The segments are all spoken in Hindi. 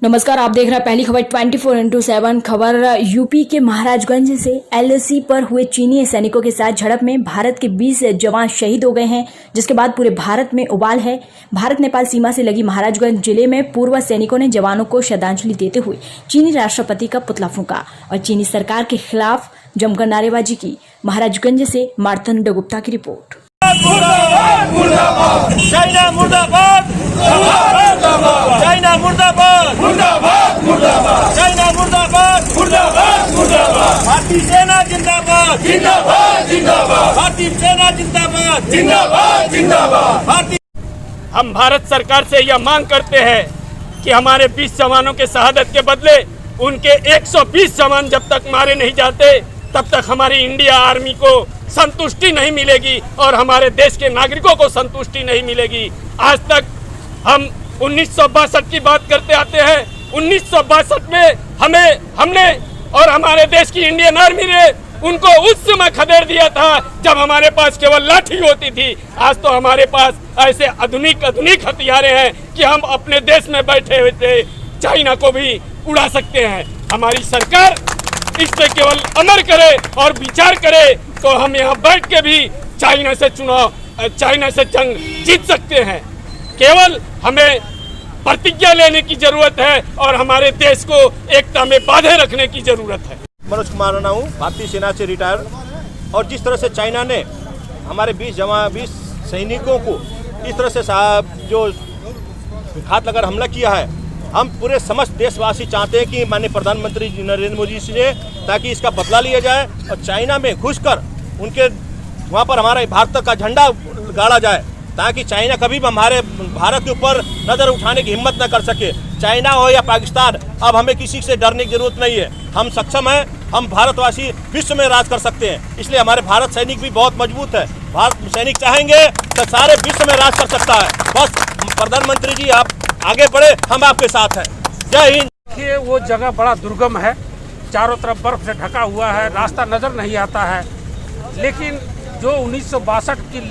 नमस्कार, आप देख रहे हैं पहली खबर 24x7 खबर। यूपी के महाराजगंज से एलएसी पर हुए चीनी सैनिकों के साथ झड़प में भारत के 20 जवान शहीद हो गए हैं, जिसके बाद पूरे भारत में उबाल है। भारत नेपाल सीमा से लगी महाराजगंज जिले में पूर्व सैनिकों ने जवानों को श्रद्धांजलि देते हुए चीनी राष्ट्रपति का पुतला फूंका और चीनी सरकार के खिलाफ जमकर नारेबाजी की। महाराजगंज से मार्तंड गुप्ता की रिपोर्ट। चाइना मुर्दाबाद, चाइना मुर्दाबाद, चाइना मुर्दाबाद, भारतीय सेना जिंदाबाद, भारतीय सेना जिंदाबाद, भारतीय। हम भारत सरकार से यह मांग करते हैं कि हमारे 20 जवानों के शहादत के बदले उनके 120 जवान जब तक मारे नहीं जाते तब तक हमारी इंडिया आर्मी को संतुष्टि नहीं मिलेगी और हमारे देश के नागरिकों को संतुष्टि नहीं मिलेगी। आज तक हम 1962 की बात करते आते हैं। 1962 में हमने और हमारे देश की इंडियन आर्मी ने उनको उस समय खदेड़ दिया था जब हमारे पास केवल लाठी होती थी। आज तो हमारे पास ऐसे आधुनिक हथियार हैं कि हम अपने देश में बैठे हुए चाइना को भी उड़ा सकते हैं। हमारी सरकार इस पे केवल अमल करे और विचार करे तो हम यहाँ बैठ के भी चाइना से जंग जीत सकते हैं। केवल हमें प्रतिज्ञा लेने की जरूरत है और हमारे देश को एकता में बांधे रखने की जरूरत है। मनोज कुमार राणा हूँ, भारतीय सेना से रिटायर। और जिस तरह से चाइना ने हमारे 20 सैनिकों को इस तरह से जो घात लगाकर हमला किया है, हम पूरे समस्त देशवासी चाहते हैं कि माननीय प्रधानमंत्री नरेंद्र मोदी से ताकि इसका बदला लिया जाए और चाइना में घुसकर उनके वहाँ पर हमारे भारत का झंडा गाड़ा जाए ताकि चाइना कभी भी हमारे भारत के ऊपर नज़र उठाने की हिम्मत न कर सके। चाइना हो या पाकिस्तान, अब हमें किसी से डरने की जरूरत नहीं है। हम सक्षम हैं, हम भारतवासी विश्व में राज कर सकते हैं। इसलिए हमारे भारत सैनिक भी बहुत मजबूत है। भारत सैनिक चाहेंगे तो सारे विश्व में राज कर सकता है। बस प्रधानमंत्री जी आप आगे बढ़े, हम आपके साथ हैं। जय हिंद। देखिए, वो जगह बड़ा दुर्गम है, चारों तरफ बर्फ से ढका हुआ है, रास्ता नज़र नहीं आता है। लेकिन जो 1962 की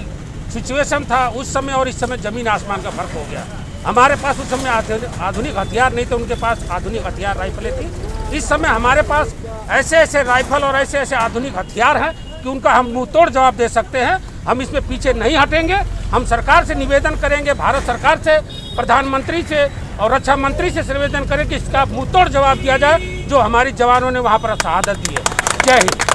सिचुएशन था उस समय और इस समय ज़मीन आसमान का फर्क हो गया। हमारे पास उस समय आधुनिक हथियार नहीं थे, उनके पास आधुनिक हथियार राइफलें थी। इस समय हमारे पास ऐसे राइफल और ऐसे आधुनिक हथियार हैं कि उनका हम मुंह तोड़ जवाब दे सकते हैं। हम इसमें पीछे नहीं हटेंगे। हम सरकार से निवेदन करेंगे, भारत सरकार से, प्रधानमंत्री से और रक्षा मंत्री से निवेदन करें कि इसका मुंह तोड़ जवाब दिया जाए जो हमारे जवानों ने वहाँ पर शहादत दी है। जय हिंद।